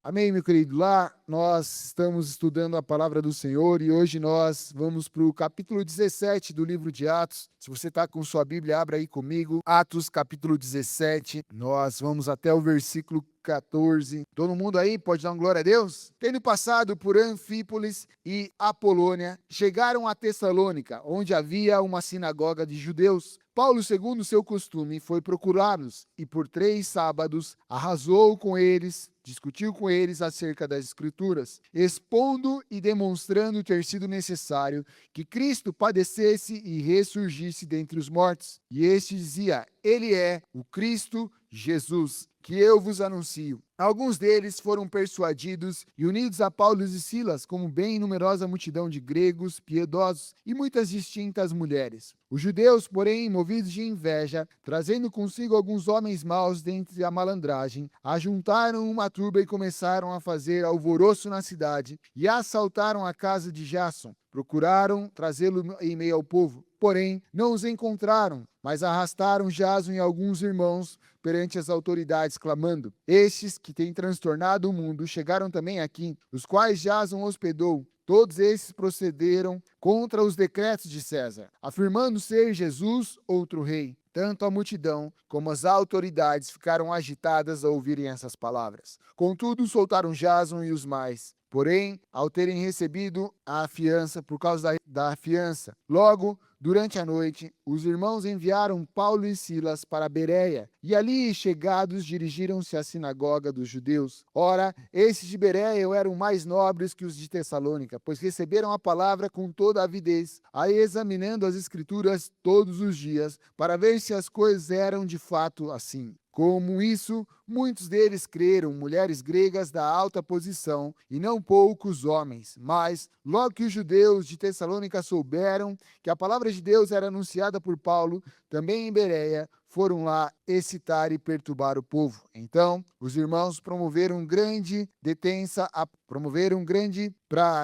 Amém, meu querido? Lá nós estamos estudando a palavra do Senhor e hoje nós vamos para o capítulo 17 do livro de Atos. Se você está com sua Bíblia, abra aí comigo. Atos, capítulo 17. Nós vamos até o versículo 14. Todo mundo aí pode dar uma glória a Deus? Tendo passado por Anfípolis e Apolônia, chegaram a Tessalônica, onde havia uma sinagoga de judeus. Paulo, segundo seu costume, foi procurá-los e por 3 sábados arrasou com eles, discutiu com eles acerca das Escrituras, expondo e demonstrando ter sido necessário que Cristo padecesse e ressurgisse dentre os mortos. E este dizia: Ele é o Cristo Jesus, que eu vos anuncio. Alguns deles foram persuadidos e unidos a Paulo e Silas, como bem numerosa multidão de gregos piedosos e muitas distintas mulheres. Os judeus, porém, movidos de inveja, trazendo consigo alguns homens maus dentre a malandragem, ajuntaram uma turba e começaram a fazer alvoroço na cidade e assaltaram a casa de Jason. Procuraram trazê-lo em meio ao povo, porém não os encontraram, mas arrastaram Jason e alguns irmãos perante as autoridades, clamando: Estes que têm transtornado o mundo chegaram também aqui, os quais Jason hospedou. Todos esses procederam contra os decretos de César, afirmando ser Jesus outro rei. Tanto a multidão como as autoridades ficaram agitadas ao ouvirem essas palavras. Contudo, soltaram Jason e os mais. Porém, ao terem recebido a fiança, por causa da fiança, logo, durante a noite, os irmãos enviaram Paulo e Silas para Bereia, e ali, chegados, dirigiram-se à sinagoga dos judeus. Ora, esses de Bereia eram mais nobres que os de Tessalônica, pois receberam a palavra com toda a avidez, aí examinando as Escrituras todos os dias, para ver se as coisas eram de fato assim. Como isso, muitos deles creram, mulheres gregas da alta posição, e não poucos homens. Mas, logo que os judeus de Tessalônica souberam que a palavra de Deus era anunciada por Paulo, também em Bereia, foram lá excitar e perturbar o povo. Então, os irmãos promoveram grande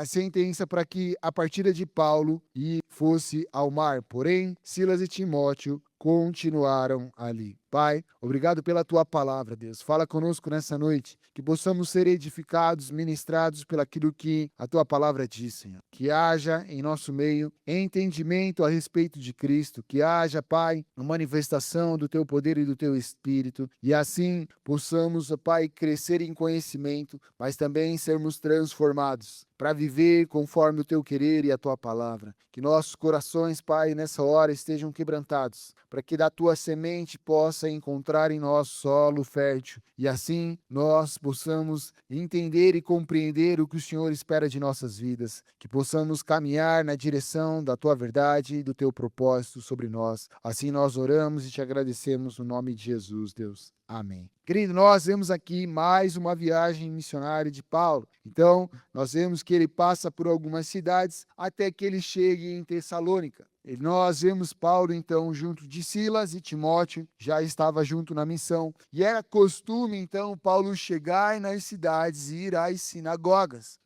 sentença para que a partida de Paulo fosse ao mar. Porém, Silas e Timóteo continuaram ali. Pai, obrigado pela tua palavra, Deus. Fala conosco nessa noite, que possamos ser edificados, ministrados pelaquilo que a tua palavra diz, Senhor. Que haja em nosso meio entendimento a respeito de Cristo, que haja, Pai, uma manifestação do teu poder e do teu espírito, e assim possamos, Pai, crescer em conhecimento, mas também sermos transformados para viver conforme o teu querer e a tua palavra. Que nossos corações, Pai, nessa hora estejam quebrantados, para que da tua semente possa encontrar em nós solo fértil, e assim nós possamos entender e compreender o que o Senhor espera de nossas vidas, que possamos caminhar na direção da tua verdade e do teu propósito sobre nós. Assim nós oramos e te agradecemos no nome de Jesus, Deus. Amém. Querido, nós vemos aqui mais uma viagem missionária de Paulo. Então, nós vemos que ele passa por algumas cidades até que ele chegue em Tessalônica. E nós vemos Paulo, então, junto de Silas e Timóteo, já estava junto na missão. E era costume, então, Paulo chegar nas cidades e ir às sinagogas,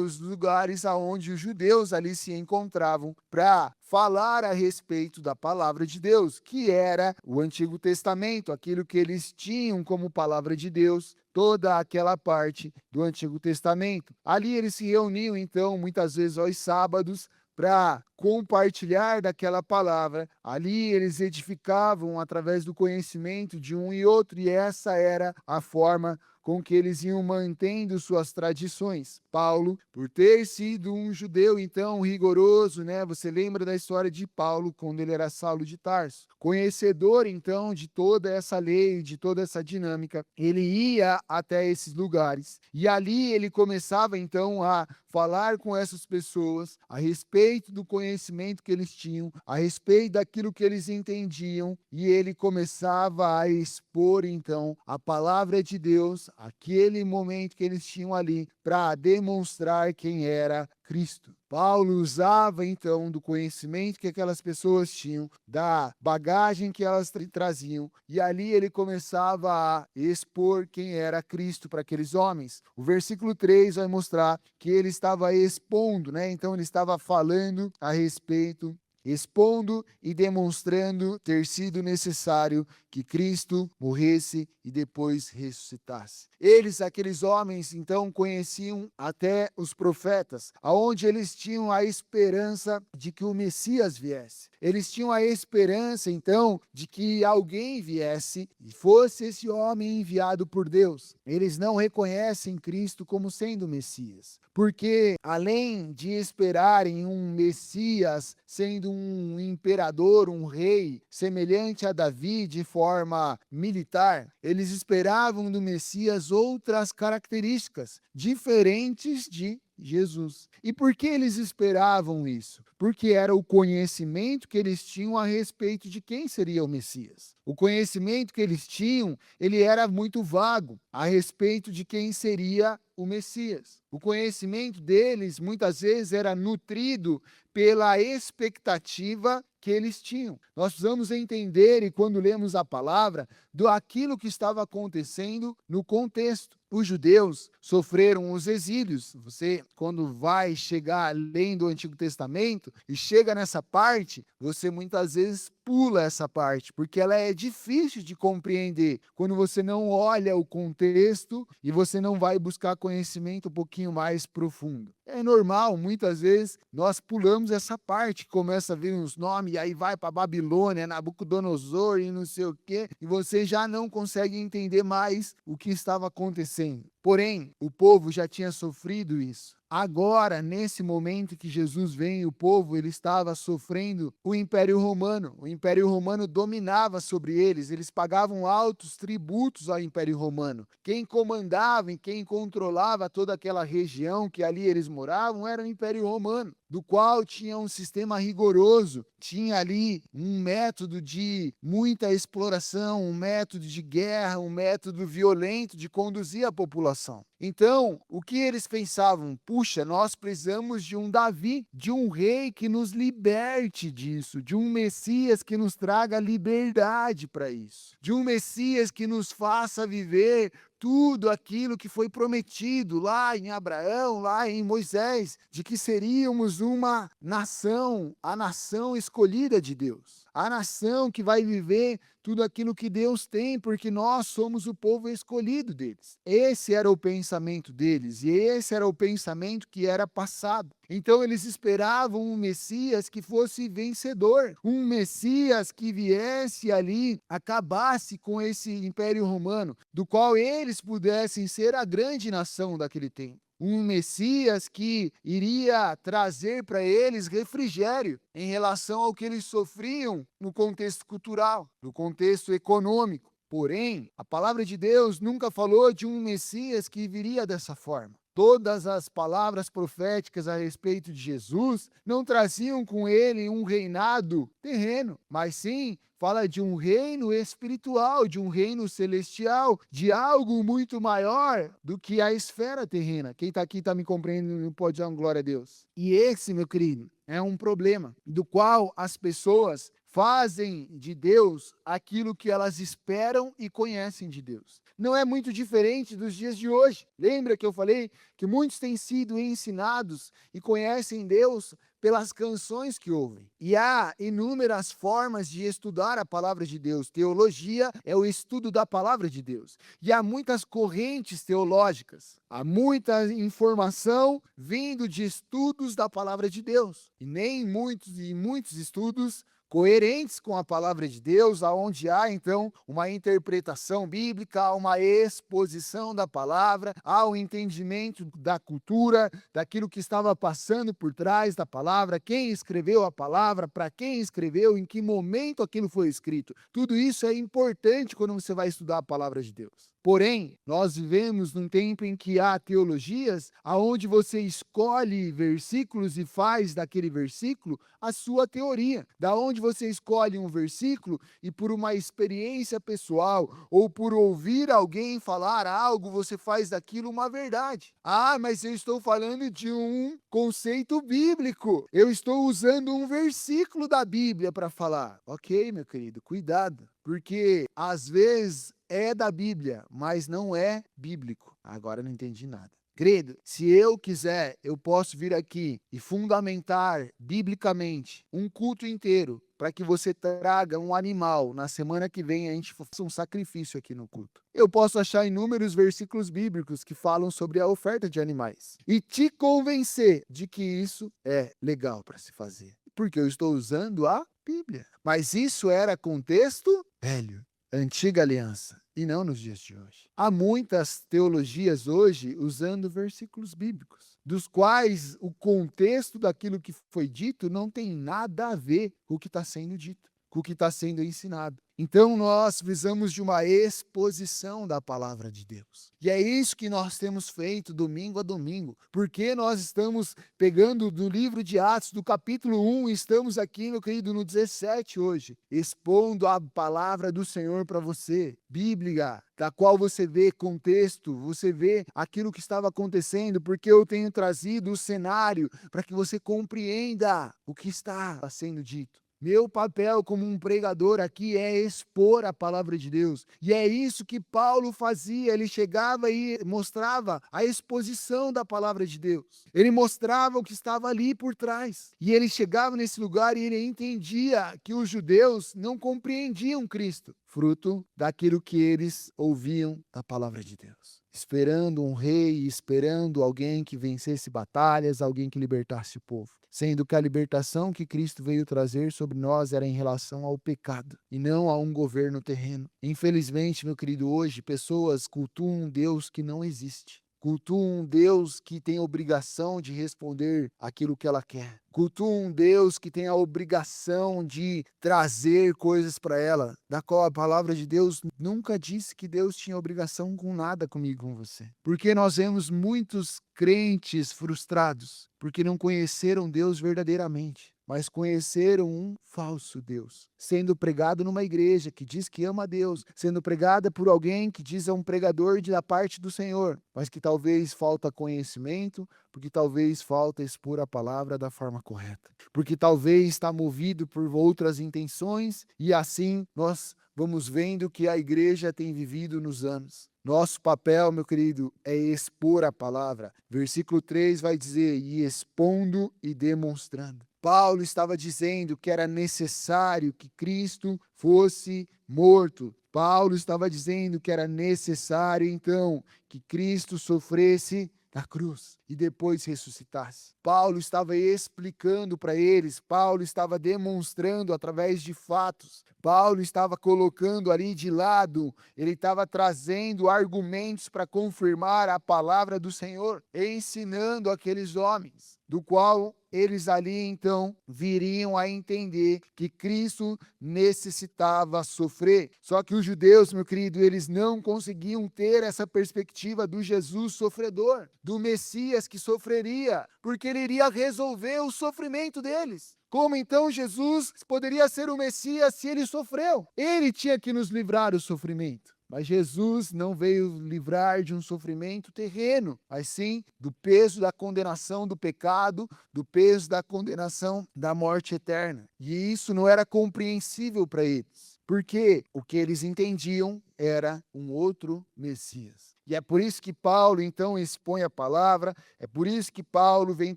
os lugares aonde os judeus ali se encontravam para falar a respeito da palavra de Deus, que era o Antigo Testamento, aquilo que eles tinham como palavra de Deus, toda aquela parte do Antigo Testamento. Ali eles se reuniam, então, muitas vezes aos sábados, para compartilhar daquela palavra. Ali eles edificavam através do conhecimento de um e outro, e essa era a forma com que eles iam mantendo suas tradições. Paulo, por ter sido um judeu, então, rigoroso, né? Você lembra da história de Paulo, quando ele era Saulo de Tarso. Conhecedor, então, de toda essa lei, de toda essa dinâmica, ele ia até esses lugares. E ali ele começava, então, a falar com essas pessoas a respeito do conhecimento que eles tinham, a respeito daquilo que eles entendiam, e ele começava a expor, então, a palavra de Deus, aquele momento que eles tinham ali, para demonstrar quem era Cristo. Paulo usava, então, do conhecimento que aquelas pessoas tinham, da bagagem que elas traziam, e ali ele começava a expor quem era Cristo para aqueles homens. O versículo 3 vai mostrar que ele estava expondo, né? Então ele estava falando a respeito expondo e demonstrando ter sido necessário que Cristo morresse e depois ressuscitasse. Eles, aqueles homens, então conheciam até os profetas, aonde eles tinham a esperança de que o Messias viesse. Eles tinham a esperança, então, de que alguém viesse e fosse esse homem enviado por Deus. Eles não reconhecem Cristo como sendo o Messias, porque além de esperarem um Messias sendo um imperador, um rei, semelhante a Davi de forma militar, eles esperavam do Messias outras características diferentes de Jesus. E por que eles esperavam isso? Porque era o conhecimento que eles tinham a respeito de quem seria o Messias. O conhecimento que eles tinham, ele era muito vago a respeito de quem seria o Messias. O conhecimento deles muitas vezes era nutrido pela expectativa que eles tinham. Nós precisamos entender, e quando lemos a palavra, do aquilo que estava acontecendo no contexto. Os judeus sofreram os exílios. Você, quando vai chegar lendo o Antigo Testamento e chega nessa parte, você muitas vezes pula essa parte, porque ela é difícil de compreender quando você não olha o contexto e você não vai buscar conhecimento um pouquinho mais profundo. É normal, muitas vezes nós pulamos essa parte, começa a vir uns nomes, e aí vai para Babilônia, Nabucodonosor e não sei o quê, e você já não consegue entender mais o que estava acontecendo. Porém, o povo já tinha sofrido isso. Agora, nesse momento que Jesus vem, o povo ele estava sofrendo o Império Romano. O Império Romano dominava sobre eles, eles pagavam altos tributos ao Império Romano. Quem comandava e quem controlava toda aquela região que ali eles moravam era o Império Romano, do qual tinha um sistema rigoroso, tinha ali um método de muita exploração, um método de guerra, um método violento de conduzir a população. Então, o que eles pensavam? Puxa, nós precisamos de um Davi, de um rei que nos liberte disso, de um Messias que nos traga liberdade para isso, de um Messias que nos faça viver tudo aquilo que foi prometido lá em Abraão, lá em Moisés, de que seríamos uma nação, a nação escolhida de Deus, a nação que vai viver tudo aquilo que Deus tem, porque nós somos o povo escolhido deles. Esse era o pensamento deles, e esse era o pensamento que era passado. Então eles esperavam um Messias que fosse vencedor, um Messias que viesse ali, acabasse com esse Império Romano, do qual eles pudessem ser a grande nação daquele tempo. Um Messias que iria trazer para eles refrigério em relação ao que eles sofriam no contexto cultural, no contexto econômico. Porém, a palavra de Deus nunca falou de um Messias que viria dessa forma. Todas as palavras proféticas a respeito de Jesus não traziam com ele um reinado terreno, mas sim fala de um reino espiritual, de um reino celestial, de algo muito maior do que a esfera terrena. Quem está aqui está me compreendendo, pode dar uma glória a Deus. E esse, meu querido, é um problema do qual as pessoas fazem de Deus aquilo que elas esperam e conhecem de Deus. Não é muito diferente dos dias de hoje. Lembra que eu falei que muitos têm sido ensinados e conhecem Deus pelas canções que ouvem. E há inúmeras formas de estudar a palavra de Deus. Teologia é o estudo da palavra de Deus. E há muitas correntes teológicas. Há muita informação vindo de estudos da palavra de Deus. E nem muitos estudos coerentes com a palavra de Deus, aonde há então uma interpretação bíblica, uma exposição da palavra, há o entendimento da cultura, daquilo que estava passando por trás da palavra, quem escreveu a palavra, para quem escreveu, em que momento aquilo foi escrito. Tudo isso é importante quando você vai estudar a palavra de Deus. Porém, nós vivemos num tempo em que há teologias aonde você escolhe versículos e faz daquele versículo a sua teoria. Da onde você escolhe um versículo e por uma experiência pessoal ou por ouvir alguém falar algo, você faz daquilo uma verdade. Ah, mas eu estou falando de um conceito bíblico. Eu estou usando um versículo da Bíblia para falar. Ok, meu querido, cuidado. Porque às vezes é da Bíblia, mas não é bíblico. Agora eu não entendi nada. Querido, se eu quiser, eu posso vir aqui e fundamentar biblicamente um culto inteiro para que você traga um animal. Na semana que vem a gente faça um sacrifício aqui no culto. Eu posso achar inúmeros versículos bíblicos que falam sobre a oferta de animais e te convencer de que isso é legal para se fazer, porque eu estou usando a Bíblia. Mas isso era contexto velho, antiga aliança, e não nos dias de hoje. Há muitas teologias hoje usando versículos bíblicos, dos quais o contexto daquilo que foi dito não tem nada a ver com o que está sendo dito, com o que está sendo ensinado. Então nós precisamos de uma exposição da palavra de Deus. E é isso que nós temos feito domingo a domingo, porque nós estamos pegando do livro de Atos, do capítulo 1, e estamos aqui, meu querido, no 17 hoje, expondo a palavra do Senhor para você, bíblica, da qual você vê contexto, você vê aquilo que estava acontecendo, porque eu tenho trazido o cenário para que você compreenda o que está sendo dito. Meu papel como um pregador aqui é expor a palavra de Deus. E é isso que Paulo fazia. Ele chegava e mostrava a exposição da palavra de Deus. Ele mostrava o que estava ali por trás. E ele chegava nesse lugar e ele entendia que os judeus não compreendiam Cristo, fruto daquilo que eles ouviam da palavra de Deus. Esperando um rei, esperando alguém que vencesse batalhas, alguém que libertasse o povo. Sendo que a libertação que Cristo veio trazer sobre nós era em relação ao pecado e não a um governo terreno. Infelizmente, meu querido, hoje pessoas cultuam um Deus que não existe. Cultuam um Deus que tem a obrigação de responder aquilo que ela quer. Cultuam um Deus que tem a obrigação de trazer coisas para ela, da qual a palavra de Deus nunca disse que Deus tinha obrigação com nada comigo, com você. Porque nós vemos muitos crentes frustrados, porque não conheceram Deus verdadeiramente, mas conheceram um falso Deus, sendo pregado numa igreja que diz que ama a Deus, sendo pregada por alguém que diz é um pregador da parte do Senhor, mas que talvez falta conhecimento, porque talvez falta expor a palavra da forma correta, porque talvez está movido por outras intenções, e assim nós vamos vendo que a igreja tem vivido nos anos. Nosso papel, meu querido, é expor a palavra. Versículo 3 vai dizer, e expondo e demonstrando. Paulo estava dizendo que era necessário que Cristo fosse morto. Paulo estava dizendo que era necessário, então, que Cristo sofresse na cruz e depois ressuscitasse. Paulo estava explicando para eles, Paulo estava demonstrando através de fatos, Paulo estava colocando ali de lado, ele estava trazendo argumentos para confirmar a palavra do Senhor, ensinando aqueles homens, do qual eles ali então viriam a entender que Cristo necessitava sofrer. Só que os judeus, meu querido, eles não conseguiam ter essa perspectiva do Jesus sofredor, do Messias que sofreria, porque ele iria resolver o sofrimento deles. Como então Jesus poderia ser o Messias se ele sofreu? Ele tinha que nos livrar do sofrimento. Mas Jesus não veio livrar de um sofrimento terreno, mas sim do peso da condenação do pecado, do peso da condenação da morte eterna. E isso não era compreensível para eles, porque o que eles entendiam era um outro Messias. E é por isso que Paulo então expõe a palavra, é por isso que Paulo vem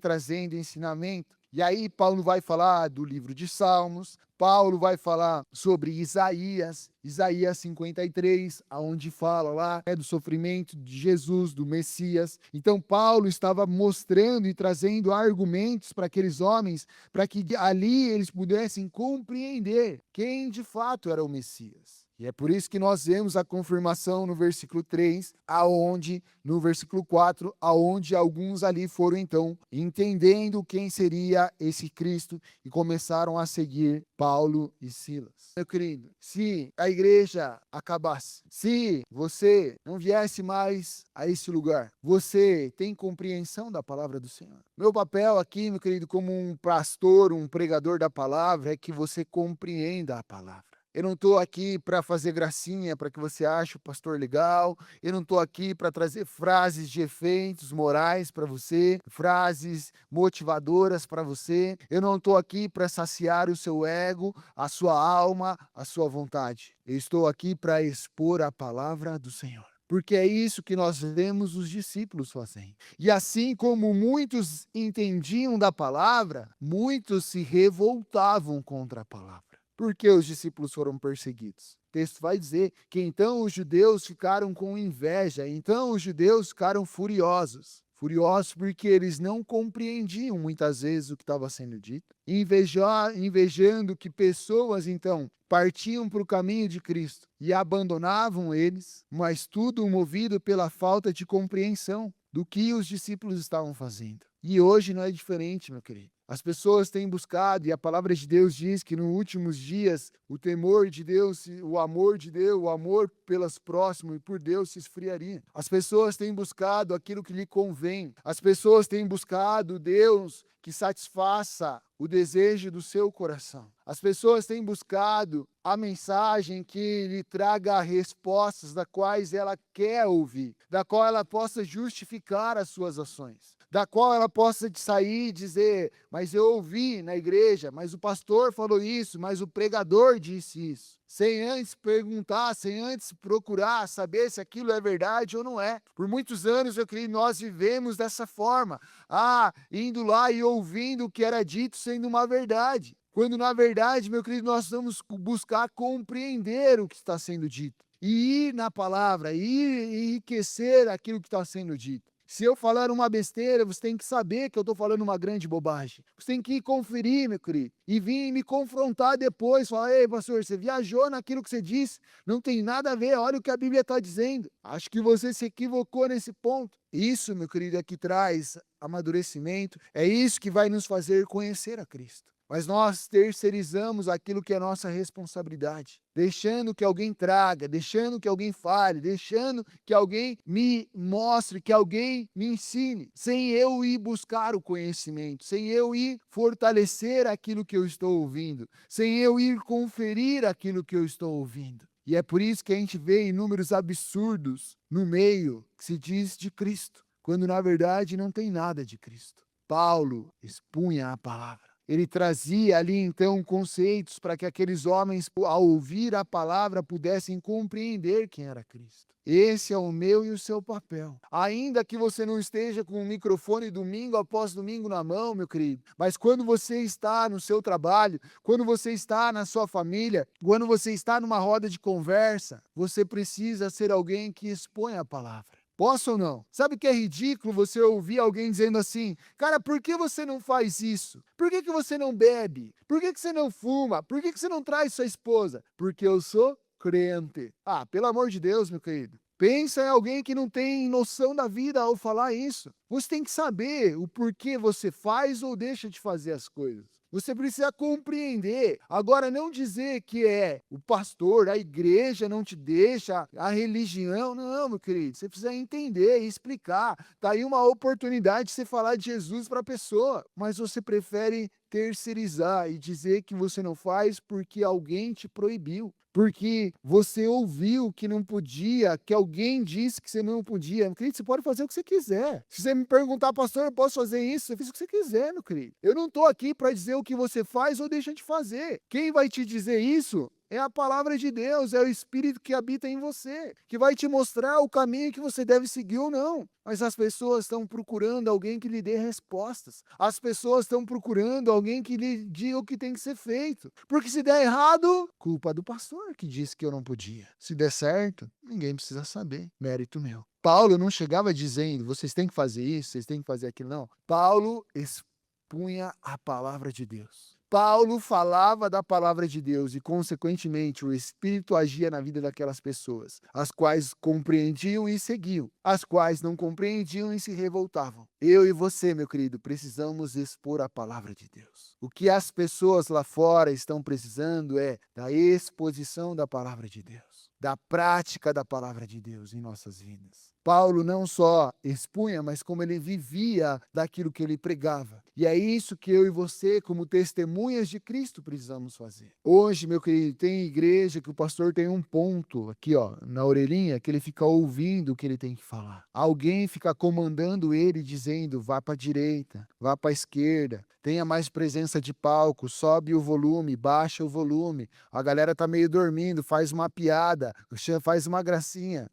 trazendo ensinamento. E aí Paulo vai falar do livro de Salmos, Paulo vai falar sobre Isaías 53, aonde fala lá do sofrimento de Jesus, do Messias. Então Paulo estava mostrando e trazendo argumentos para aqueles homens, para que ali eles pudessem compreender quem de fato era o Messias. E é por isso que nós vemos a confirmação no versículo 3, no versículo 4, aonde alguns ali foram então entendendo quem seria esse Cristo e começaram a seguir Paulo e Silas. Meu querido, se a igreja acabasse, se você não viesse mais a esse lugar, você tem compreensão da palavra do Senhor? Meu papel aqui, meu querido, como um pastor, um pregador da palavra, é que você compreenda a palavra. Eu não estou aqui para fazer gracinha, para que você ache o pastor legal. Eu não estou aqui para trazer frases de efeitos morais para você, frases motivadoras para você. Eu não estou aqui para saciar o seu ego, a sua alma, a sua vontade. Eu estou aqui para expor a palavra do Senhor. porque é isso que nós vemos os discípulos fazendo. E assim como muitos entendiam da palavra, muitos se revoltavam contra a palavra. Por que os discípulos foram perseguidos? O texto vai dizer que então os judeus ficaram com inveja, então os judeus ficaram furiosos. Furiosos porque eles não compreendiam muitas vezes o que estava sendo dito, invejando que pessoas então partiam para o caminho de Cristo e abandonavam eles, mas tudo movido pela falta de compreensão do que os discípulos estavam fazendo. E hoje não é diferente, meu querido. As pessoas têm buscado, e a palavra de Deus diz que nos últimos dias o temor de Deus, o amor de Deus, o amor pelas próximas e por Deus se esfriaria. As pessoas têm buscado aquilo que lhe convém. As pessoas têm buscado Deus que satisfaça o desejo do seu coração. As pessoas têm buscado a mensagem que lhe traga respostas da quais ela quer ouvir, da qual ela possa justificar as suas ações, da qual ela possa sair e dizer, mas eu ouvi na igreja, mas o pastor falou isso, mas o pregador disse isso. Sem antes perguntar, sem antes procurar saber se aquilo é verdade ou não é. Por muitos anos, eu creio, nós vivemos dessa forma. Indo lá e ouvindo o que era dito sendo uma verdade. Quando na verdade, meu querido, nós vamos buscar compreender o que está sendo dito. E ir na palavra, ir enriquecer aquilo que está sendo dito. Se eu falar uma besteira, você tem que saber que eu estou falando uma grande bobagem. Você tem que ir conferir, meu querido, e vir me confrontar depois. Falar, ei, pastor, você viajou naquilo que você disse, não tem nada a ver, olha o que a Bíblia está dizendo. Acho que você se equivocou nesse ponto. Isso, meu querido, é que traz amadurecimento, é isso que vai nos fazer conhecer a Cristo. Mas nós terceirizamos aquilo que é nossa responsabilidade, deixando que alguém traga, deixando que alguém fale, deixando que alguém me mostre, que alguém me ensine, sem eu ir buscar o conhecimento, sem eu ir fortalecer aquilo que eu estou ouvindo, sem eu ir conferir aquilo que eu estou ouvindo. E é por isso que a gente vê inúmeros absurdos no meio que se diz de Cristo, quando na verdade não tem nada de Cristo. Paulo expunha a palavra. Ele trazia ali então conceitos para que aqueles homens, ao ouvir a palavra, pudessem compreender quem era Cristo. Esse é o meu e o seu papel. Ainda que você não esteja com o microfone domingo após domingo na mão, meu querido, mas quando você está no seu trabalho, quando você está na sua família, quando você está numa roda de conversa, você precisa ser alguém que expõe a palavra. Posso ou não? Sabe que é ridículo você ouvir alguém dizendo assim, cara, por que você não faz isso? Por que você não bebe? Por que você não fuma? Por que você não traz sua esposa? Porque eu sou crente. Pelo amor de Deus, meu querido. Pensa em alguém que não tem noção da vida ao falar isso. Você tem que saber o porquê você faz ou deixa de fazer as coisas. Você precisa compreender. Agora, não dizer que é o pastor, a igreja não te deixa, a religião. Não, meu querido. Você precisa entender e explicar. Tá aí uma oportunidade de você falar de Jesus para a pessoa. Mas você prefere terceirizar e dizer que você não faz porque alguém te proibiu. Porque você ouviu que não podia, que alguém disse que você não podia. Meu querido, você pode fazer o que você quiser. Se você me perguntar, pastor, eu posso fazer isso? Você faz o que você quiser, meu querido. Eu não estou aqui para dizer o que você faz ou deixa de fazer. Quem vai te dizer isso é a palavra de Deus, é o Espírito que habita em você, que vai te mostrar o caminho que você deve seguir ou não. Mas as pessoas estão procurando alguém que lhe dê respostas. As pessoas estão procurando alguém que lhe diga o que tem que ser feito. Porque se der errado, culpa do pastor que disse que eu não podia. Se der certo, ninguém precisa saber. Mérito meu. Paulo não chegava dizendo, vocês têm que fazer isso, vocês têm que fazer aquilo, não. Paulo expunha a palavra de Deus. Paulo falava da palavra de Deus e, consequentemente, o Espírito agia na vida daquelas pessoas, as quais compreendiam e seguiam, as quais não compreendiam e se revoltavam. Eu e você, meu querido, precisamos expor a palavra de Deus. O que as pessoas lá fora estão precisando é da exposição da palavra de Deus, da prática da palavra de Deus em nossas vidas. Paulo não só expunha, mas como ele vivia daquilo que ele pregava. E é isso que eu e você, como testemunhas de Cristo, precisamos fazer. Hoje, meu querido, tem igreja que o pastor tem um ponto aqui, ó, na orelhinha, que ele fica ouvindo o que ele tem que falar. Alguém fica comandando ele, dizendo, vá para a direita, vá para a esquerda, tenha mais presença de palco, sobe o volume, baixa o volume. A galera tá meio dormindo, faz uma piada, faz uma gracinha.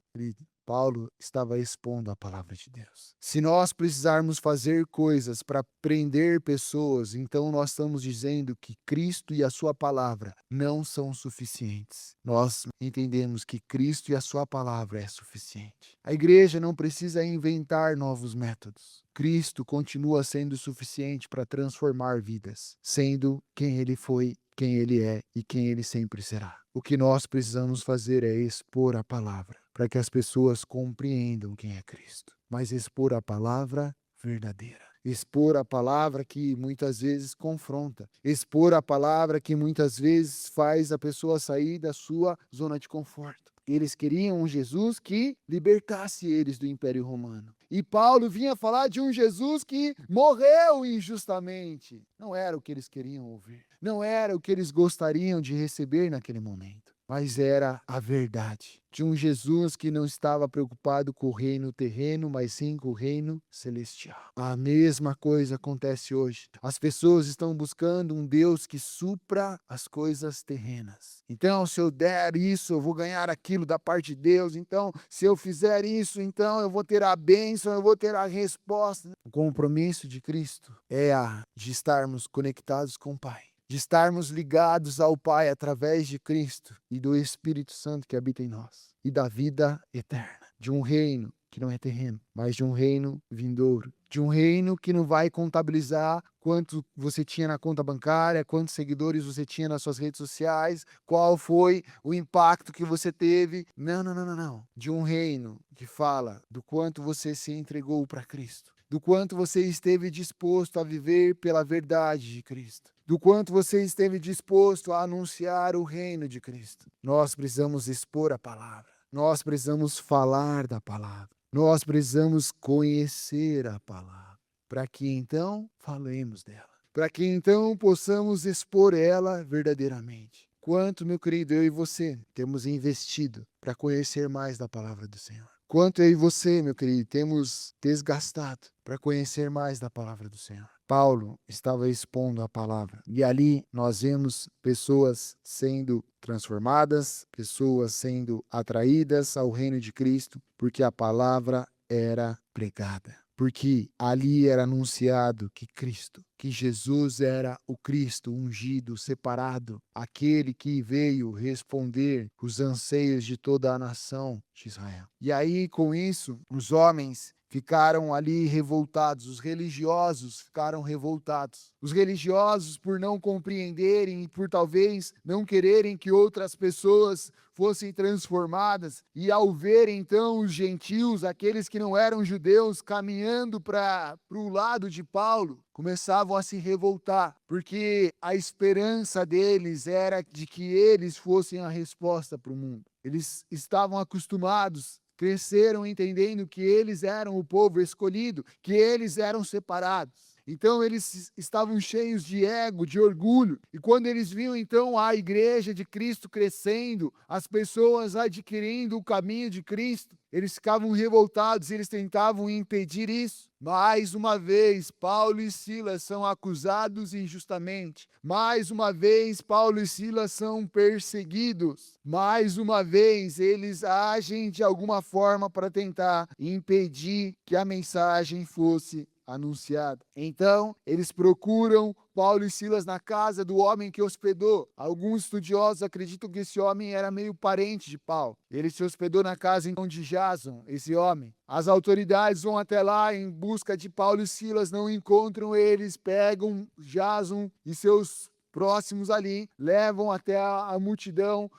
Paulo estava expondo a palavra de Deus. Se nós precisarmos fazer coisas para prender pessoas, então nós estamos dizendo que Cristo e a sua palavra não são suficientes. Nós entendemos que Cristo e a sua palavra é suficiente. A igreja não precisa inventar novos métodos. Cristo continua sendo suficiente para transformar vidas, sendo quem ele foi, quem ele é e quem ele sempre será. O que nós precisamos fazer é expor a palavra, para que as pessoas compreendam quem é Cristo, mas expor a palavra verdadeira. Expor a palavra que muitas vezes confronta. Expor a palavra que muitas vezes faz a pessoa sair da sua zona de conforto. Eles queriam um Jesus que libertasse eles do Império Romano. E Paulo vinha falar de um Jesus que morreu injustamente. Não era o que eles queriam ouvir. Não era o que eles gostariam de receber naquele momento. Mas era a verdade de um Jesus que não estava preocupado com o reino terreno, mas sim com o reino celestial. A mesma coisa acontece hoje. As pessoas estão buscando um Deus que supra as coisas terrenas. Então, se eu der isso, eu vou ganhar aquilo da parte de Deus. Então, se eu fizer isso, então eu vou ter a bênção, eu vou ter a resposta. O compromisso de Cristo é de estarmos conectados com o Pai, de estarmos ligados ao Pai através de Cristo e do Espírito Santo que habita em nós, e da vida eterna, de um reino que não é terreno, mas de um reino vindouro, de um reino que não vai contabilizar quanto você tinha na conta bancária, quantos seguidores você tinha nas suas redes sociais, qual foi o impacto que você teve. Não, não, não, não, não. De um reino que fala do quanto você se entregou para Cristo, do quanto você esteve disposto a viver pela verdade de Cristo, do quanto você esteve disposto a anunciar o reino de Cristo. Nós precisamos expor a palavra, nós precisamos falar da palavra, nós precisamos conhecer a palavra, para que então falemos dela, para que então possamos expor ela verdadeiramente. Quanto, meu querido, eu e você temos investido para conhecer mais da palavra do Senhor? Quanto eu e você, meu querido, temos desgastado para conhecer mais da palavra do Senhor? Paulo estava expondo a palavra, e ali nós vemos pessoas sendo transformadas, pessoas sendo atraídas ao reino de Cristo, porque a palavra era pregada. Porque ali era anunciado que Cristo, que Jesus era o Cristo ungido, separado, aquele que veio responder os anseios de toda a nação de Israel. E aí, com isso, os homens ficaram ali revoltados, os religiosos ficaram revoltados. Os religiosos, por não compreenderem e por talvez não quererem que outras pessoas fossem transformadas, e ao verem então os gentios, aqueles que não eram judeus, caminhando para o lado de Paulo, começavam a se revoltar, porque a esperança deles era de que eles fossem a resposta para o mundo. Eles estavam acostumados, cresceram entendendo que eles eram o povo escolhido, que eles eram separados. Então eles estavam cheios de ego, de orgulho. E quando eles viam então a igreja de Cristo crescendo, as pessoas adquirindo o caminho de Cristo, eles ficavam revoltados e eles tentavam impedir isso. Mais uma vez, Paulo e Silas são acusados injustamente. Mais uma vez, Paulo e Silas são perseguidos. Mais uma vez, eles agem de alguma forma para tentar impedir que a mensagem fosse anunciada. Então, eles procuram Paulo e Silas na casa do homem que hospedou. Alguns estudiosos acreditam que esse homem era meio parente de Paulo. Ele se hospedou na casa então de Jason, esse homem. As autoridades vão até lá em busca de Paulo e Silas, não encontram eles, pegam Jason e seus próximos ali, levam até a multidão,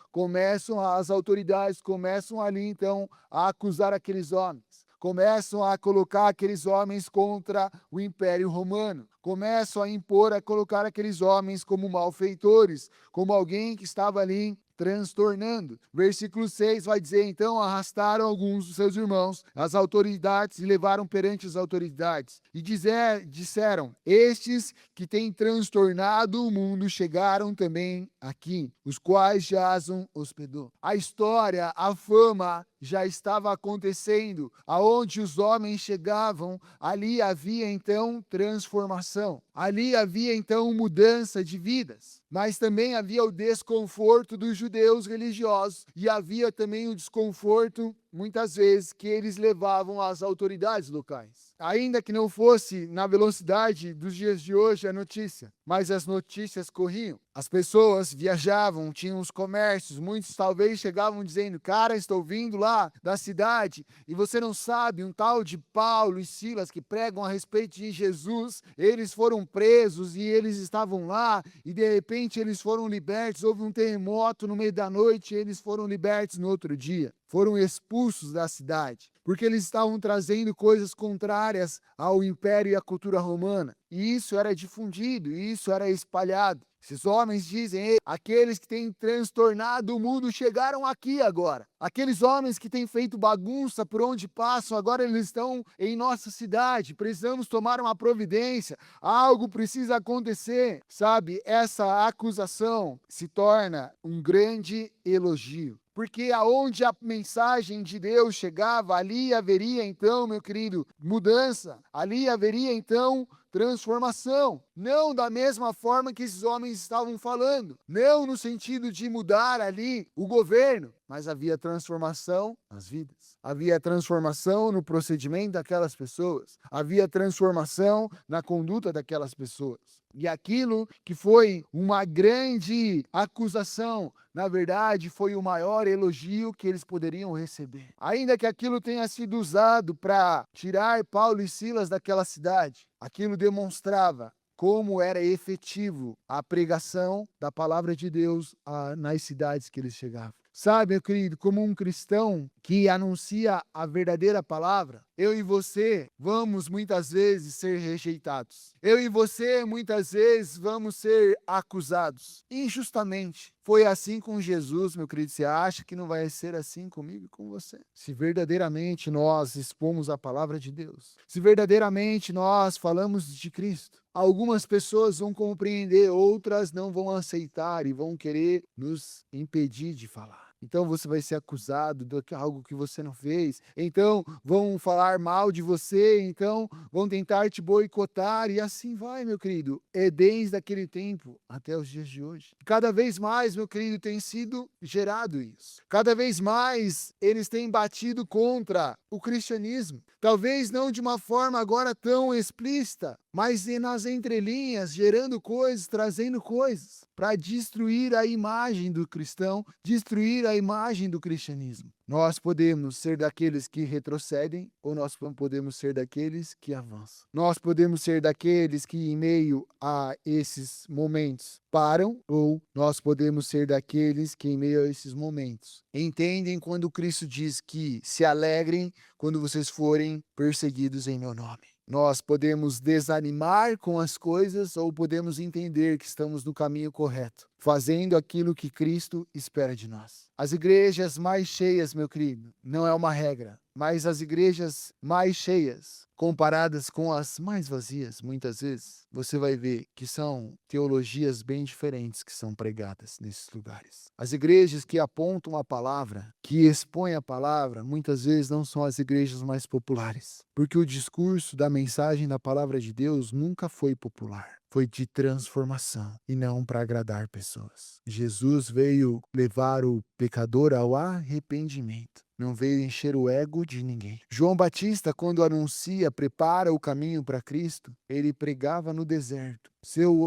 as autoridades começam ali então a acusar aqueles homens. Começam a colocar aqueles homens contra o Império Romano. Começam a impor, a colocar aqueles homens como malfeitores, como alguém que estava ali transtornando. Versículo 6 vai dizer, então, arrastaram alguns dos seus irmãos, as autoridades, e levaram perante as autoridades. E disseram, estes que têm transtornado o mundo chegaram também aqui, os quais Jason hospedou. A história, a fama já estava acontecendo. Aonde os homens chegavam, ali havia então transformação. Ali havia então mudança de vidas. Mas também havia o desconforto dos judeus religiosos. E havia também o desconforto muitas vezes, que eles levavam às autoridades locais. Ainda que não fosse na velocidade dos dias de hoje a notícia, mas as notícias corriam. As pessoas viajavam, tinham os comércios, muitos talvez chegavam dizendo: cara, estou vindo lá da cidade e você não sabe, um tal de Paulo e Silas que pregam a respeito de Jesus, eles foram presos e eles estavam lá e de repente eles foram libertos, houve um terremoto no meio da noite e eles foram libertos no outro dia. Foram expulsos da cidade, porque eles estavam trazendo coisas contrárias ao império e à cultura romana. E isso era difundido, e isso era espalhado. Esses homens dizem: ei, aqueles que têm transtornado o mundo chegaram aqui agora. Aqueles homens que têm feito bagunça por onde passam, agora eles estão em nossa cidade. Precisamos tomar uma providência. Algo precisa acontecer. Sabe, essa acusação se torna um grande elogio. Porque aonde a mensagem de Deus chegava, ali haveria então, meu querido, mudança. Ali haveria então transformação. Não da mesma forma que esses homens estavam falando. Não no sentido de mudar ali o governo. Mas havia transformação nas vidas. Havia transformação no procedimento daquelas pessoas. Havia transformação na conduta daquelas pessoas. E aquilo que foi uma grande acusação, na verdade, foi o maior elogio que eles poderiam receber. Ainda que aquilo tenha sido usado para tirar Paulo e Silas daquela cidade, aquilo demonstrava como era efetivo a pregação da palavra de Deus nas cidades que eles chegavam. Sabe, meu querido, como um cristão que anuncia a verdadeira palavra, eu e você vamos muitas vezes ser rejeitados. Eu e você muitas vezes vamos ser acusados injustamente. Foi assim com Jesus, meu querido. Você acha que não vai ser assim comigo e com você? Se verdadeiramente nós expomos a palavra de Deus, se verdadeiramente nós falamos de Cristo, algumas pessoas vão compreender, outras não vão aceitar e vão querer nos impedir de falar. Então você vai ser acusado de algo que você não fez. Então vão falar mal de você. Então vão tentar te boicotar. E assim vai, meu querido. É desde aquele tempo até os dias de hoje. Cada vez mais, meu querido, tem sido gerado isso. Cada vez mais eles têm batido contra o cristianismo. Talvez não de uma forma agora tão explícita, mas nas entrelinhas, gerando coisas, trazendo coisas para destruir a imagem do cristão, destruir a imagem do cristianismo. Nós podemos ser daqueles que retrocedem ou nós podemos ser daqueles que avançam. Nós podemos ser daqueles que, em meio a esses momentos, param, ou nós podemos ser daqueles que, em meio a esses momentos, entendem quando Cristo diz que se alegrem quando vocês forem perseguidos em meu nome. Nós podemos desanimar com as coisas ou podemos entender que estamos no caminho correto, fazendo aquilo que Cristo espera de nós. As igrejas mais cheias, meu querido, não é uma regra, mas as igrejas mais cheias, comparadas com as mais vazias, muitas vezes, você vai ver que são teologias bem diferentes que são pregadas nesses lugares. As igrejas que apontam a palavra, que expõem a palavra, muitas vezes não são as igrejas mais populares, porque o discurso da mensagem da palavra de Deus nunca foi popular. Foi de transformação e não para agradar pessoas. Jesus veio levar o pecador ao arrependimento. Não veio encher o ego de ninguém. João Batista, quando anuncia, prepara o caminho para Cristo, ele pregava no deserto.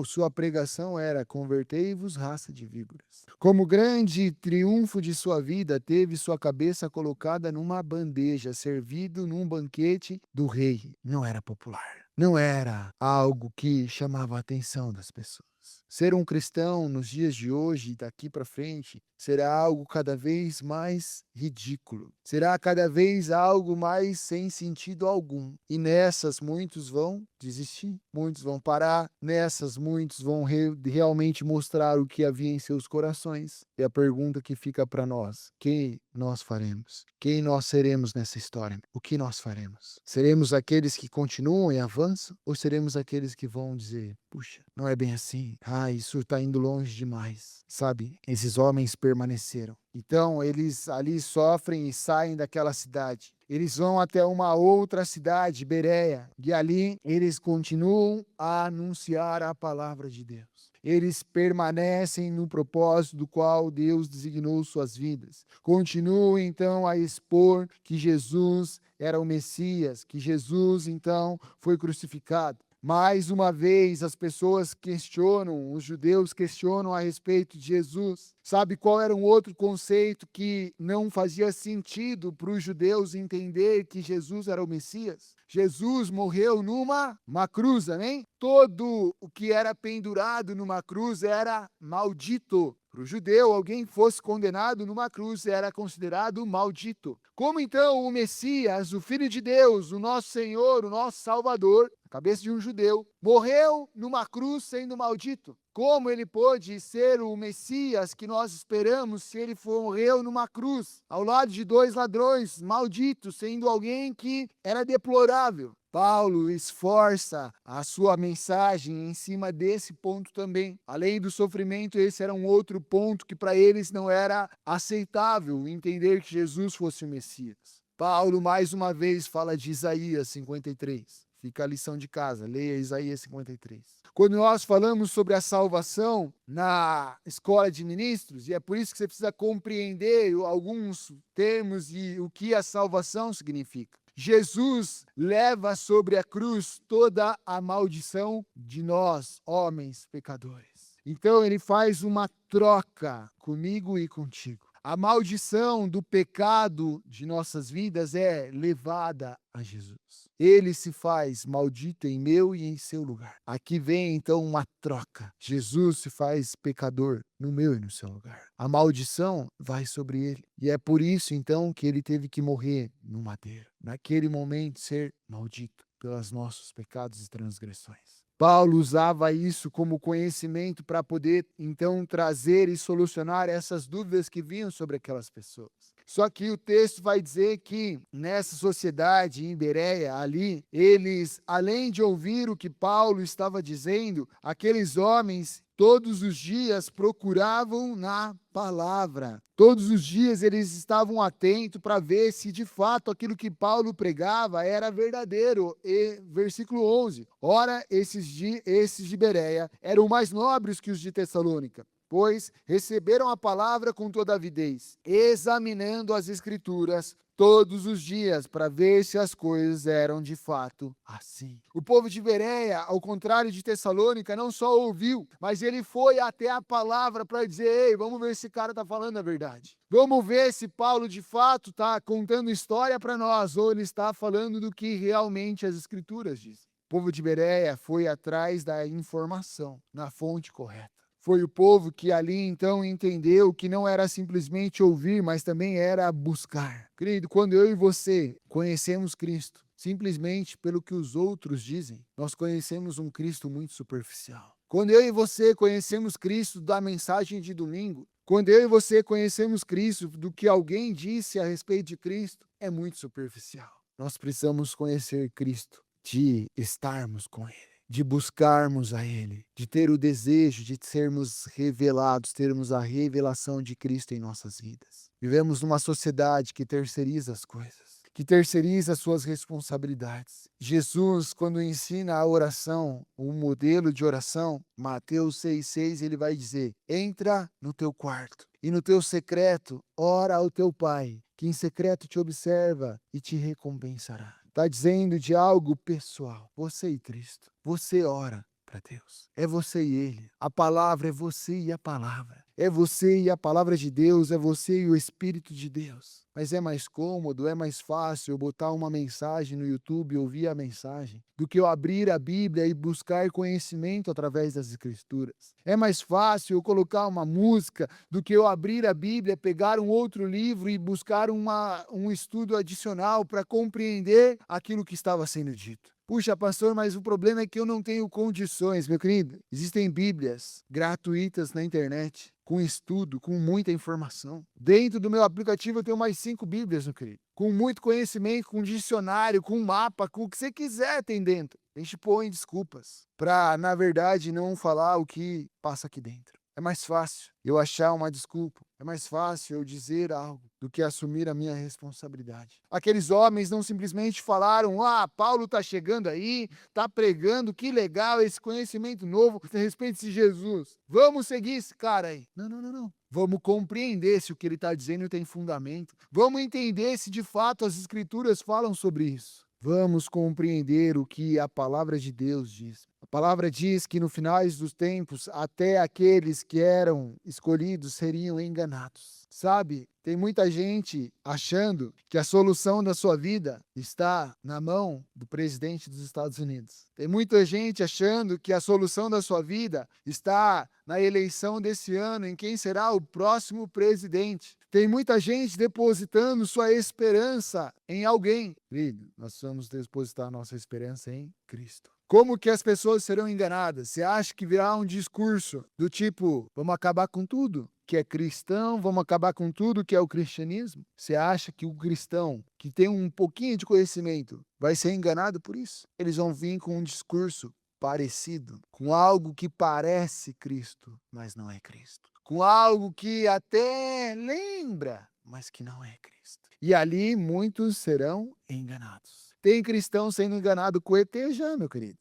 Sua pregação era: convertei-vos, raça de víboras. Como grande triunfo de sua vida, teve sua cabeça colocada numa bandeja, servido num banquete do rei. Não era popular. Não era algo que chamava a atenção das pessoas. Ser um cristão nos dias de hoje e daqui para frente será algo cada vez mais ridículo. Será cada vez algo mais sem sentido algum. E nessas muitos vão desistir, muitos vão parar. Nessas muitos vão realmente mostrar o que havia em seus corações. E a pergunta que fica para nós: quem nós faremos? Quem nós seremos nessa história? O que nós faremos? Seremos aqueles que continuam e avançam? Ou seremos aqueles que vão dizer: puxa, não é bem assim. Isso está indo longe demais. Sabe, esses homens permaneceram. Então, eles ali sofrem e saem daquela cidade. Eles vão até uma outra cidade, Bereia, e ali eles continuam a anunciar a palavra de Deus. Eles permanecem no propósito do qual Deus designou suas vidas. Continuam então a expor que Jesus era o Messias, que Jesus então foi crucificado. Mais uma vez, as pessoas questionam, os judeus questionam a respeito de Jesus. Sabe qual era um outro conceito que não fazia sentido para os judeus entender que Jesus era o Messias? Jesus morreu numa cruz, amém? Todo o que era pendurado numa cruz era maldito. Para o judeu, alguém que fosse condenado numa cruz era considerado maldito. Como então o Messias, o Filho de Deus, o nosso Senhor, o nosso Salvador, a cabeça de um judeu, morreu numa cruz sendo maldito? Como ele pôde ser o Messias que nós esperamos se ele morreu numa cruz, ao lado de dois ladrões malditos, sendo alguém que era deplorável? Paulo esforça a sua mensagem em cima desse ponto também. Além do sofrimento, esse era um outro ponto que para eles não era aceitável, entender que Jesus fosse o Messias. Paulo mais uma vez fala de Isaías 53. Fica a lição de casa, leia Isaías 53. Quando nós falamos sobre a salvação na escola de ministros, e é por isso que você precisa compreender alguns termos e o que a salvação significa. Jesus leva sobre a cruz toda a maldição de nós, homens pecadores. Então ele faz uma troca comigo e contigo. A maldição do pecado de nossas vidas é levada a Jesus. Ele se faz maldito em meu e em seu lugar. Aqui vem então uma troca. Jesus se faz pecador no meu e no seu lugar. A maldição vai sobre ele. E é por isso então que ele teve que morrer no madeiro. Naquele momento ser maldito pelos nossos pecados e transgressões. Paulo usava isso como conhecimento para poder, então, trazer e solucionar essas dúvidas que vinham sobre aquelas pessoas. Só que o texto vai dizer que nessa sociedade em Bereia, ali, eles, além de ouvir o que Paulo estava dizendo, aqueles homens todos os dias procuravam na palavra. Todos os dias eles estavam atentos para ver se de fato aquilo que Paulo pregava era verdadeiro. E versículo 11. Ora, esses de Bereia eram mais nobres que os de Tessalônica, pois receberam a palavra com toda avidez, examinando as escrituras todos os dias para ver se as coisas eram de fato assim. O povo de Bereia, ao contrário de Tessalônica, não só ouviu, mas ele foi até a palavra para dizer: ei, vamos ver se esse cara está falando a verdade. Vamos ver se Paulo de fato está contando história para nós ou ele está falando do que realmente as escrituras dizem. O povo de Bereia foi atrás da informação na fonte correta. Foi o povo que ali então entendeu que não era simplesmente ouvir, mas também era buscar. Querido, quando eu e você conhecemos Cristo simplesmente pelo que os outros dizem, nós conhecemos um Cristo muito superficial. Quando eu e você conhecemos Cristo da mensagem de domingo, quando eu e você conhecemos Cristo do que alguém disse a respeito de Cristo, é muito superficial. Nós precisamos conhecer Cristo, de estarmos com Ele, de buscarmos a Ele, de ter o desejo de sermos revelados, termos a revelação de Cristo em nossas vidas. Vivemos numa sociedade que terceiriza as coisas, que terceiriza as suas responsabilidades. Jesus, quando ensina a oração, o modelo de oração, Mateus 6,6, ele vai dizer: entra no teu quarto e no teu secreto ora ao teu Pai, que em secreto te observa e te recompensará. Está dizendo de algo pessoal. Você e Cristo. Você ora para Deus. É você e Ele. A palavra é você e a palavra. É você e a palavra de Deus. É você e o Espírito de Deus. Mas é mais cômodo, é mais fácil eu botar uma mensagem no YouTube e ouvir a mensagem do que eu abrir a Bíblia e buscar conhecimento através das Escrituras. É mais fácil eu colocar uma música do que eu abrir a Bíblia, pegar um outro livro e buscar um estudo adicional para compreender aquilo que estava sendo dito. Puxa, pastor, mas o problema é que eu não tenho condições, meu querido. Existem Bíblias gratuitas na internet, com estudo, com muita informação. Dentro do meu aplicativo eu tenho mais 5 Bíblias, meu querido. Com muito conhecimento, com dicionário, com mapa, com o que você quiser tem dentro. A gente põe desculpas para, na verdade, não falar o que passa aqui dentro. É mais fácil eu achar uma desculpa. É mais fácil eu dizer algo do que assumir a minha responsabilidade. Aqueles homens não simplesmente falaram: "Ah, Paulo está chegando aí, está pregando, que legal esse conhecimento novo a respeito de Jesus. Vamos seguir esse cara aí". Não, não, não, não. Vamos compreender se o que ele está dizendo tem fundamento. Vamos entender se de fato as escrituras falam sobre isso. Vamos compreender o que a palavra de Deus diz. A palavra diz que no finais dos tempos, até aqueles que eram escolhidos seriam enganados. Sabe, tem muita gente achando que a solução da sua vida está na mão do presidente dos Estados Unidos. Tem muita gente achando que a solução da sua vida está na eleição desse ano, em quem será o próximo presidente. Tem muita gente depositando sua esperança em alguém. Querido, nós vamos depositar nossa esperança em Cristo. Como que as pessoas serão enganadas? Você acha que virá um discurso do tipo, vamos acabar com tudo que é cristão, vamos acabar com tudo que é o cristianismo? Você acha que o cristão que tem um pouquinho de conhecimento vai ser enganado por isso? Eles vão vir com um discurso parecido, com algo que parece Cristo, mas não é Cristo. Com algo que até lembra, mas que não é Cristo. E ali muitos serão enganados. Tem cristão sendo enganado com ET já, meu querido.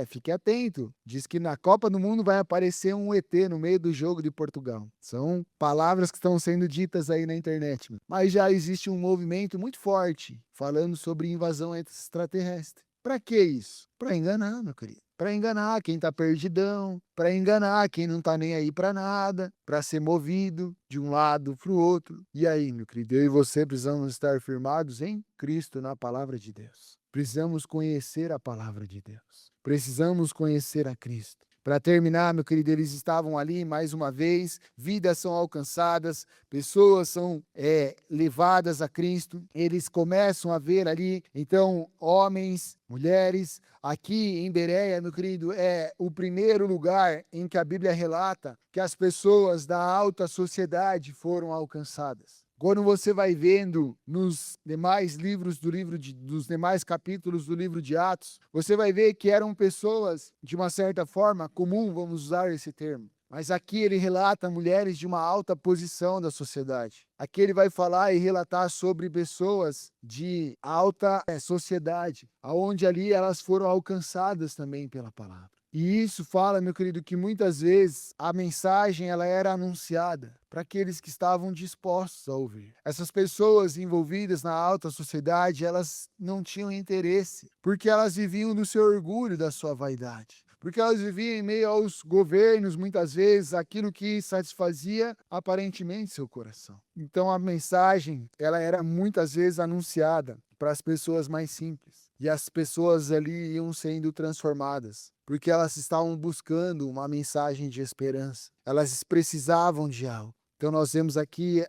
Fique atento. Diz que na Copa do Mundo vai aparecer um ET no meio do jogo de Portugal. São palavras que estão sendo ditas aí na internet. Mas já existe um movimento muito forte falando sobre invasão extraterrestre. Para que isso? Para enganar, meu querido. Para enganar quem está perdidão, para enganar quem não está nem aí para nada, para ser movido de um lado para o outro. E aí, meu querido, eu e você precisamos estar firmados em Cristo, na palavra de Deus. Precisamos conhecer a palavra de Deus. Precisamos conhecer a Cristo. Para terminar, meu querido, eles estavam ali mais uma vez, vidas são alcançadas, pessoas são levadas a Cristo, eles começam a ver ali, então, homens, mulheres. Aqui em Bereia, meu querido, é o primeiro lugar em que a Bíblia relata que as pessoas da alta sociedade foram alcançadas. Quando você vai vendo nos demais livros dos demais capítulos do livro de Atos, você vai ver que eram pessoas, de uma certa forma, comum, vamos usar esse termo. Mas aqui ele relata mulheres de uma alta posição da sociedade. Aqui ele vai falar e relatar sobre pessoas de alta sociedade, aonde ali elas foram alcançadas também pela palavra. E isso fala, meu querido, que muitas vezes a mensagem ela era anunciada para aqueles que estavam dispostos a ouvir. Essas pessoas envolvidas na alta sociedade, elas não tinham interesse, porque elas viviam do seu orgulho, da sua vaidade. Porque elas viviam em meio aos governos, muitas vezes, aquilo que satisfazia aparentemente seu coração. Então a mensagem, ela era muitas vezes anunciada para as pessoas mais simples. E as pessoas ali iam sendo transformadas, porque elas estavam buscando uma mensagem de esperança. Elas precisavam de algo. Então nós vemos aqui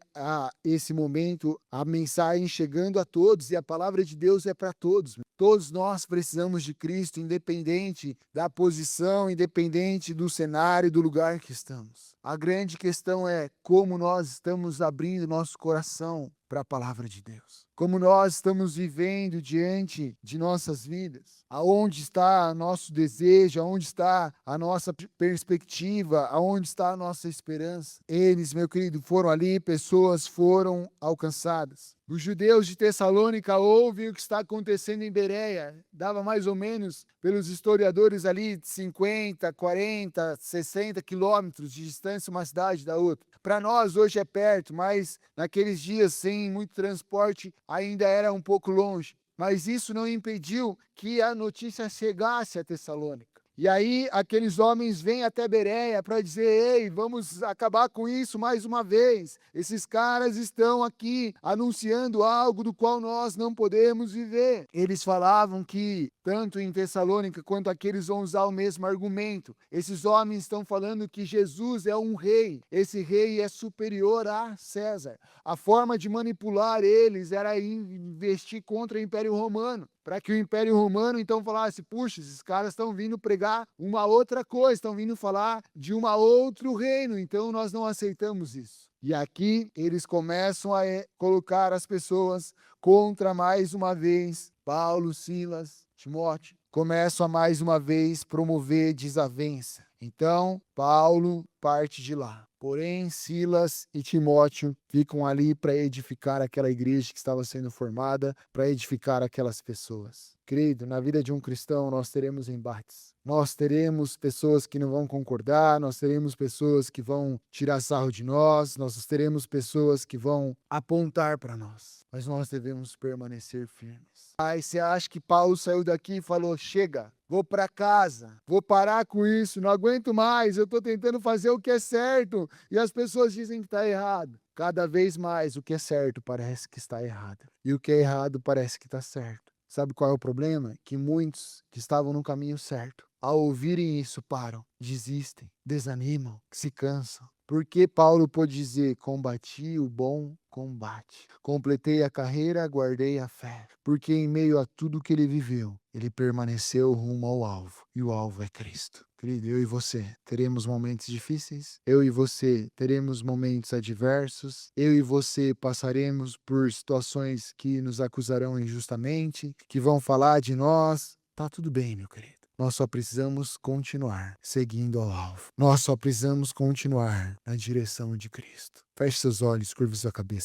esse momento, a mensagem chegando a todos, e a palavra de Deus é para todos. Todos nós precisamos de Cristo, independente da posição, independente do cenário, do lugar que estamos. A grande questão é como nós estamos abrindo nosso coração para a palavra de Deus. Como nós estamos vivendo diante de nossas vidas. Aonde está nosso desejo, aonde está a nossa perspectiva, aonde está a nossa esperança. Eles, meu querido, foram ali, pessoas foram alcançadas. Os judeus de Tessalônica ouvem o que está acontecendo em Bereia. Dava mais ou menos, pelos historiadores ali, 50, 40, 60 quilômetros de distância uma cidade da outra. Para nós hoje é perto, mas naqueles dias sem muito transporte ainda era um pouco longe. Mas isso não impediu que a notícia chegasse a Tessalônica. E aí aqueles homens vêm até Bereia para dizer: ei, vamos acabar com isso mais uma vez. Esses caras estão aqui anunciando algo do qual nós não podemos viver. Eles falavam que, tanto em Tessalônica quanto aqueles vão usar o mesmo argumento. Esses homens estão falando que Jesus é um rei. Esse rei é superior a César. A forma de manipular eles era investir contra o Império Romano, para que o Império Romano então falasse: puxa, esses caras estão vindo pregar uma outra coisa, estão vindo falar de um outro reino, então nós não aceitamos isso. E aqui eles começam a colocar as pessoas contra, mais uma vez, Paulo, Silas, Timóteo. Começam a mais uma vez promover desavença. Então, Paulo parte de lá. Porém, Silas e Timóteo ficam ali para edificar aquela igreja que estava sendo formada, para edificar aquelas pessoas. Querido, na vida de um cristão nós teremos embates. Nós teremos pessoas que não vão concordar, nós teremos pessoas que vão tirar sarro de nós teremos pessoas que vão apontar para nós. Mas nós devemos permanecer firmes. Aí você acha que Paulo saiu daqui e falou: chega, vou para casa, vou parar com isso, não aguento mais, eu estou tentando fazer o que é certo e as pessoas dizem que está errado. Cada vez mais o que é certo parece que está errado e o que é errado parece que está certo. Sabe qual é o problema? Que muitos que estavam no caminho certo, ao ouvirem isso, param, desistem, desanimam, se cansam. Porque Paulo pôde dizer: combati o bom combate, completei a carreira, guardei a fé. Porque em meio a tudo que ele viveu, ele permaneceu rumo ao alvo, e o alvo é Cristo. Querido, eu e você teremos momentos difíceis, eu e você teremos momentos adversos, eu e você passaremos por situações que nos acusarão injustamente, que vão falar de nós. Tá tudo bem, meu querido. Nós só precisamos continuar seguindo ao alvo. Nós só precisamos continuar na direção de Cristo. Feche seus olhos, curve sua cabeça.